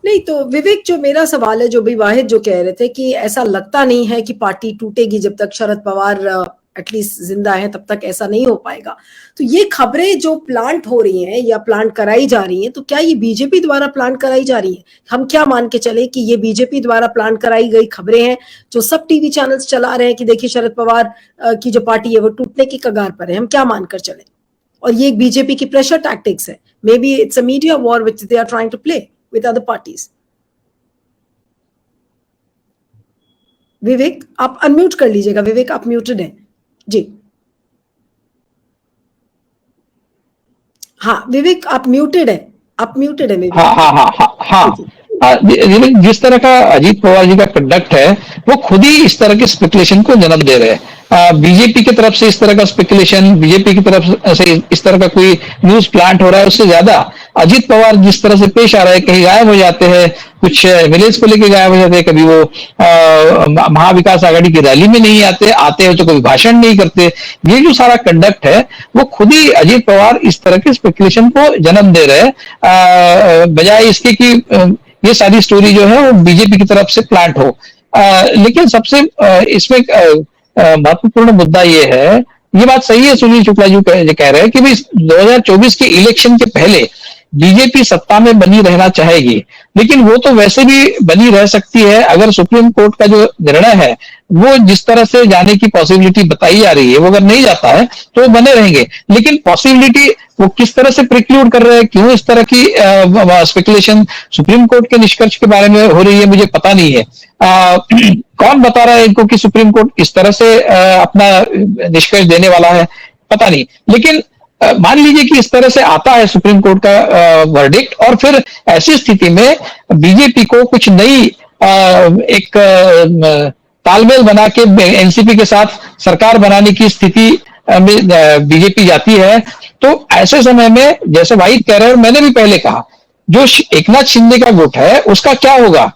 नहीं तो विवेक, जो मेरा सवाल है, जो भी वाहिद जो कह रहे थे कि ऐसा लगता नहीं है कि पार्टी टूटेगी जब तक शरद पवार एटलीस्ट जिंदा है, तब तक ऐसा नहीं हो पाएगा। तो ये खबरें जो प्लांट हो रही हैं या प्लांट कराई जा रही हैं, तो क्या ये बीजेपी द्वारा प्लांट कराई जा रही है? हम क्या मान के चले कि ये बीजेपी द्वारा प्लांट कराई गई खबरें हैं जो सब टीवी चैनल्स चला रहे हैं कि देखिए शरद पवार की जो पार्टी है वो टूटने की कगार पर है? हम क्या मानकर चले? और ये एक बीजेपी की प्रेशर टैक्टिक्स है, may be it's a media war which they are trying to play with other parties. Vivek आप अनम्यूट कर लीजिएगा। विवेक आप म्यूटेड हैं जी। हाँ विवेक आप म्यूटेड है, आप म्यूटेड है विवेक। हाँ हाँ हाँ हाँ हाँ, जिस तरह का अजीत पवार जी का कंडक्ट है वो खुद ही इस तरह के स्पेकुलेशन को जन्म दे रहे हैं। बीजेपी की तरफ से इस तरह का स्पेकुलेशन, बीजेपी की तरफ से इस तरह का कोई न्यूज प्लांट हो रहा है, उससे ज्यादा अजीत पवार जिस तरह से पेश आ रहा है, कहीं गायब हो जाते हैं, कुछ विलेज को लेकर गायब हो जाते हैं, कभी वो महाविकास आघाड़ी की रैली में नहीं आते, आते हैं तो कोई भाषण नहीं करते। ये जो सारा कंडक्ट है वो खुद ही अजीत पवार इस तरह के स्पेकुलेशन को जन्म दे रहे हैं, बजाय इसके कि ये सारी स्टोरी जो है वो बीजेपी की तरफ से प्लांट हो। लेकिन सबसे इसमें महत्वपूर्ण मुद्दा ये है, ये बात सही है सुनील शुक्ला जी कह रहे हैं कि भाई 2024 के इलेक्शन के पहले बीजेपी सत्ता में बनी रहना चाहेगी, लेकिन वो तो वैसे भी बनी रह सकती है अगर सुप्रीम कोर्ट का जो निर्णय है वो जिस तरह से जाने की पॉसिबिलिटी बताई जा रही है, वो अगर नहीं जाता है तो वो बने रहेंगे। लेकिन पॉसिबिलिटी वो किस तरह से प्रिक्लूड कर रहे हैं, क्यों इस तरह की स्पेकुलेशन सुप्रीम कोर्ट के निष्कर्ष के बारे में हो रही है, मुझे पता नहीं है। कौन बता रहा है इनको कि सुप्रीम कोर्ट इस तरह से अपना निष्कर्ष देने वाला है, पता नहीं। लेकिन मान लीजिए कि इस तरह से आता है सुप्रीम कोर्ट का वर्डिक्ट, और फिर ऐसी स्थिति में बीजेपी को कुछ नई एक तालमेल बना के एनसीपी के साथ सरकार बनाने की स्थिति में बीजेपी जाती है, तो ऐसे समय में जैसे वाहिद कह रहे हैं, मैंने भी पहले कहा, जो एकनाथ शिंदे का गुट है उसका क्या होगा,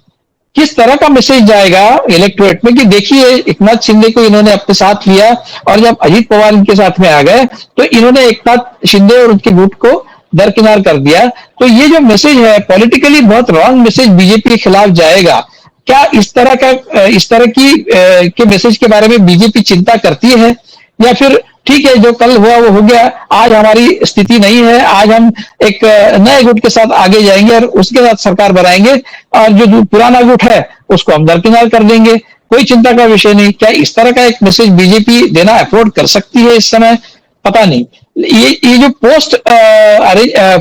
किस तरह का मैसेज जाएगा इलेक्टोरेट में कि देखिए एकनाथ शिंदे को इन्होंने अपने साथ लिया, और जब अजीत पवार इनके साथ में आ गए तो इन्होंने एकनाथ शिंदे और उनके गुट को दरकिनार कर दिया। तो ये जो मैसेज है पॉलिटिकली बहुत रॉन्ग मैसेज बीजेपी के खिलाफ जाएगा। क्या इस तरह की के मैसेज के बारे में बीजेपी चिंता करती है, या फिर ठीक है जो कल हुआ वो हो गया, आज हमारी स्थिति नहीं है, आज हम एक नए गुट के साथ आगे जाएंगे और उसके साथ सरकार बनाएंगे, और जो पुराना गुट है उसको हम दरकिनार कर देंगे, कोई चिंता का विषय नहीं। क्या इस तरह का एक मैसेज बीजेपी देना अफोर्ड कर सकती है इस समय, पता नहीं। ये जो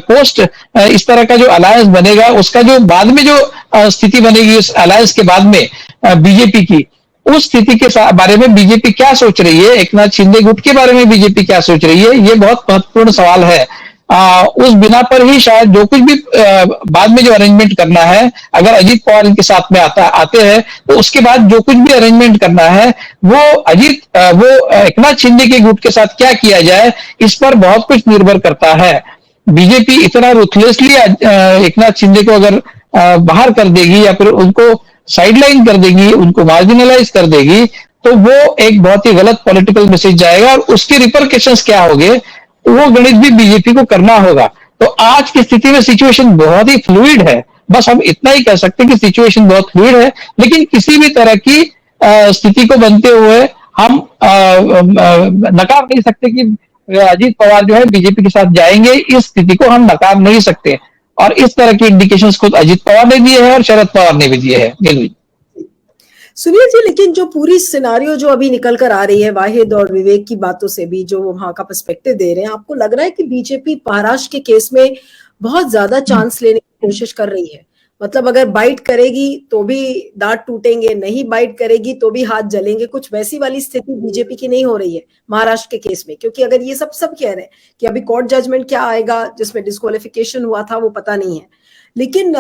पोस्ट इस तरह का जो अलायंस बनेगा, उसका जो बाद में जो स्थिति बनेगी इस अलायंस के बाद में बीजेपी की, उस स्थिति के बारे में बीजेपी क्या सोच रही है, एकनाथ शिंदे गुट के बारे में बीजेपी क्या सोच रही है, ये बहुत महत्वपूर्ण सवाल है। उस बिना पर ही शायद जो कुछ भी बाद में जो अरेंजमेंट करना है, अगर अजीत पवार इनके साथ में आते हैं तो उसके बाद जो कुछ भी अरेंजमेंट करना है वो एकनाथ शिंदे के गुट के साथ क्या किया जाए, इस पर बहुत कुछ निर्भर करता है। बीजेपी इतना रुथलेसली एकनाथ शिंदे को अगर बाहर कर देगी या फिर उनको साइडलाइन कर देगी, उनको मार्जिनलाइज कर देगी, तो वो एक बहुत ही गलत पॉलिटिकल मैसेज जाएगा, और उसके रिपरकशंस क्या होंगे वो गणित भी बीजेपी को करना होगा। तो आज की स्थिति में सिचुएशन बहुत ही फ्लूइड है, बस हम इतना ही कह सकते हैं कि सिचुएशन बहुत फ्लूइड है, लेकिन किसी भी तरह की स्थिति को बनते हुए हम नकार नहीं सकते कि अजीत पवार जो है बीजेपी के साथ जाएंगे, इस स्थिति को हम नकार नहीं सकते। और इस तरह के इंडिकेशंस खुद अजीत पवार ने दिए हैं और शरद पवार ने भी दिए हैं। सुनिए जी, लेकिन जो पूरी सिनारियो जो अभी निकल कर आ रही है वाहिद और विवेक की बातों से भी, जो वहां का पर्सपेक्टिव दे रहे हैं, आपको लग रहा है कि बीजेपी महाराष्ट्र के केस में बहुत ज्यादा चांस लेने की कोशिश कर रही है? मतलब अगर बाइट करेगी तो भी दांत टूटेंगे, नहीं बाइट करेगी तो भी हाथ जलेंगे, कुछ वैसी वाली स्थिति बीजेपी की नहीं हो रही है महाराष्ट्र के केस में? क्योंकि अगर ये सब कह रहे हैं कि अभी कोर्ट जजमेंट क्या आएगा जिसमें डिस्क्वालिफिकेशन हुआ था वो पता नहीं है, लेकिन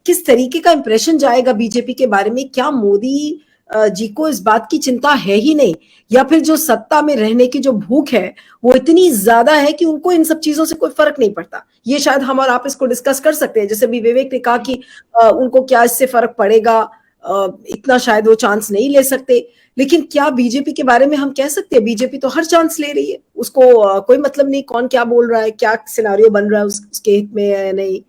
किस तरीके का इंप्रेशन जाएगा बीजेपी के बारे में? क्या मोदी जी को इस बात की चिंता है ही नहीं, या फिर जो सत्ता में रहने की जो भूख है वो इतनी ज्यादा है कि उनको इन सब चीजों से कोई फर्क नहीं पड़ता? ये शायद हम और आप इसको डिस्कस कर सकते हैं। जैसे भी विवेक ने कहा कि उनको क्या इससे फर्क पड़ेगा, इतना शायद वो चांस नहीं ले सकते, लेकिन क्या बीजेपी के बारे में हम कह सकते हैं बीजेपी तो हर चांस ले रही है, उसको कोई मतलब नहीं कौन क्या बोल रहा है, क्या सिनारियो बन रहा है उसके हित में है या नहीं?